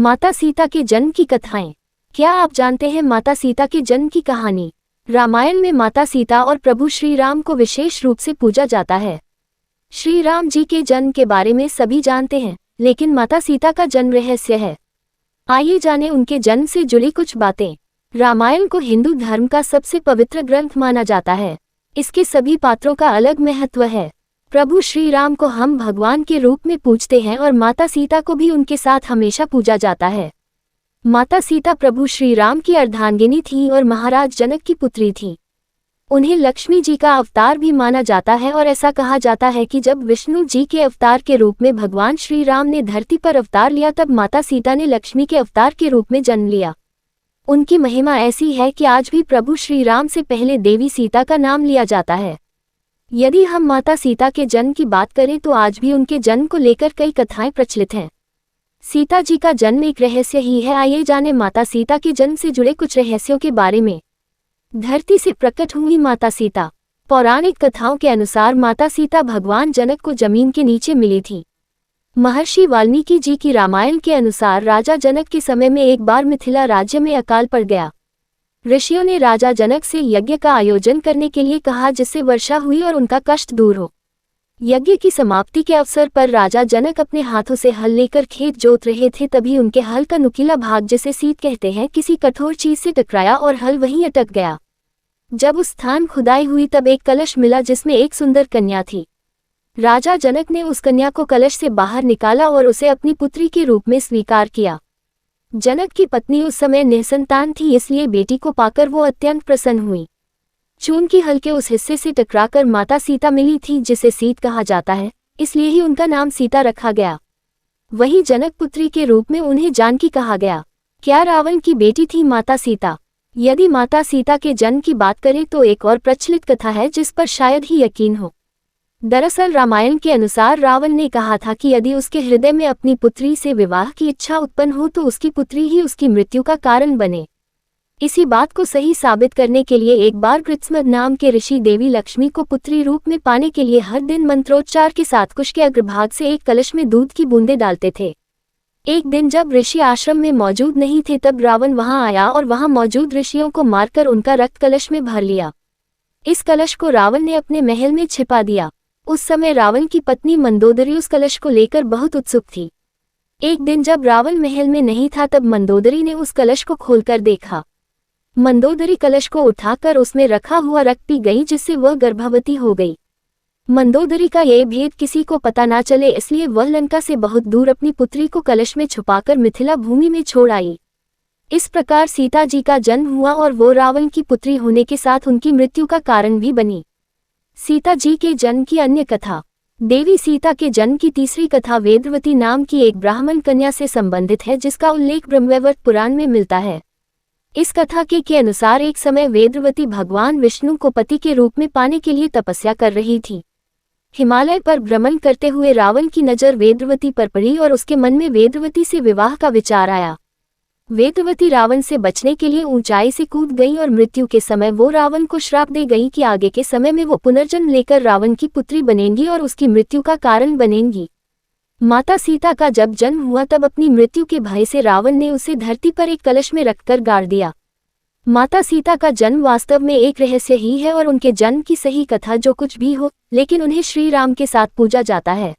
माता सीता के जन्म की कथाएं। क्या आप जानते हैं माता सीता के जन्म की कहानी? रामायण में माता सीता और प्रभु श्री राम को विशेष रूप से पूजा जाता है। श्री राम जी के जन्म के बारे में सभी जानते हैं, लेकिन माता सीता का जन्म रहस्य है। आइए जानें उनके जन्म से जुड़ी कुछ बातें। रामायण को हिंदू धर्म का सबसे पवित्र ग्रंथ माना जाता है। इसके सभी पात्रों का अलग महत्व है। प्रभु श्री राम को हम भगवान के रूप में पूजते हैं और माता सीता को भी उनके साथ हमेशा पूजा जाता है। माता सीता प्रभु श्री राम की अर्धांगिनी थी और महाराज जनक की पुत्री थी। उन्हें लक्ष्मी जी का अवतार भी माना जाता है और ऐसा कहा जाता है कि जब विष्णु जी के अवतार के रूप में भगवान श्री राम ने धरती पर अवतार लिया, तब माता सीता ने लक्ष्मी के अवतार के रूप में जन्म लिया। उनकी महिमा ऐसी है कि आज भी प्रभु श्री राम से पहले देवी सीता का नाम लिया जाता है। यदि हम माता सीता के जन्म की बात करें तो आज भी उनके जन्म को लेकर कई कथाएं प्रचलित हैं। सीता जी का जन्म एक रहस्य ही है। आइए जानें माता सीता के जन्म से जुड़े कुछ रहस्यों के बारे में। धरती से प्रकट हुई माता सीता। पौराणिक कथाओं के अनुसार माता सीता भगवान जनक को जमीन के नीचे मिली थी। महर्षि वाल्मीकि जी की रामायण के अनुसार राजा जनक के समय में एक बार मिथिला राज्य में अकाल पड़ गया। ऋषियों ने राजा जनक से यज्ञ का आयोजन करने के लिए कहा, जिससे वर्षा हुई और उनका कष्ट दूर हो। यज्ञ की समाप्ति के अवसर पर राजा जनक अपने हाथों से हल लेकर खेत जोत रहे थे। तभी उनके हल का नुकीला भाग, जिसे सीत कहते हैं, किसी कठोर चीज से टकराया और हल वहीं अटक गया। जब उस स्थान खुदाई हुई तब एक कलश मिला जिसमें एक सुंदर कन्या थी। राजा जनक ने उस कन्या को कलश से बाहर निकाला और उसे अपनी पुत्री के रूप में स्वीकार किया। जनक की पत्नी उस समय निसंतान थी, इसलिए बेटी को पाकर वो अत्यंत प्रसन्न हुई। चून की हल के उस हिस्से से टकराकर माता सीता मिली थी, जिसे सीत कहा जाता है, इसलिए ही उनका नाम सीता रखा गया। वही जनक पुत्री के रूप में उन्हें जानकी कहा गया। क्या रावण की बेटी थी माता सीता? यदि माता सीता के जन्म की बात करें तो एक और प्रचलित कथा है जिस पर शायद ही यकीन हो। दरअसल रामायण के अनुसार रावण ने कहा था कि यदि उसके हृदय में अपनी पुत्री से विवाह की इच्छा उत्पन्न हो तो उसकी पुत्री ही उसकी मृत्यु का कारण बने। इसी बात को सही साबित करने के लिए एक बार कृत्स्मद नाम के ऋषि देवी लक्ष्मी को पुत्री रूप में पाने के लिए हर दिन मंत्रोच्चार के साथ कुश के अग्रभाग से एक कलश में दूध की बूंदें डालते थे। एक दिन जब ऋषि आश्रम में मौजूद नहीं थे, तब रावण वहां आया और वहां मौजूद ऋषियों को मारकर उनका रक्त कलश में भर लिया। इस कलश को रावण ने अपने महल में छिपा दिया। उस समय रावण की पत्नी मंदोदरी उस कलश को लेकर बहुत उत्सुक थी। एक दिन जब रावण महल में नहीं था, तब मंदोदरी ने उस कलश को खोलकर देखा। मंदोदरी कलश को उठाकर उसमें रखा हुआ रक्त पी गई, जिससे वह गर्भवती हो गई। मंदोदरी का यह भेद किसी को पता ना चले, इसलिए वह लंका से बहुत दूर अपनी पुत्री को कलश में छुपाकर मिथिला भूमि में छोड़ आई। इस प्रकार सीता जी का जन्म हुआ और वो रावण की पुत्री होने के साथ उनकी मृत्यु का कारण भी बनी। सीता जी के जन्म की अन्य कथा। देवी सीता के जन्म की तीसरी कथा वेदवती नाम की एक ब्राह्मण कन्या से संबंधित है, जिसका उल्लेख ब्रह्मवैवर्त पुराण में मिलता है। इस कथा के अनुसार एक समय वेदवती भगवान विष्णु को पति के रूप में पाने के लिए तपस्या कर रही थी। हिमालय पर भ्रमण करते हुए रावण की नज़र वेदवती पर पड़ी और उसके मन में वेदवती से विवाह का विचार आया। वेदवती रावण से बचने के लिए ऊंचाई से कूद गई और मृत्यु के समय वो रावण को श्राप दे गई कि आगे के समय में वो पुनर्जन्म लेकर रावण की पुत्री बनेंगी और उसकी मृत्यु का कारण बनेंगी। माता सीता का जब जन्म हुआ तब अपनी मृत्यु के भय से रावण ने उसे धरती पर एक कलश में रखकर गाड़ दिया। माता सीता का जन्म वास्तव में एक रहस्य ही है और उनके जन्म की सही कथा जो कुछ भी हो, लेकिन उन्हें श्री राम के साथ पूजा जाता है।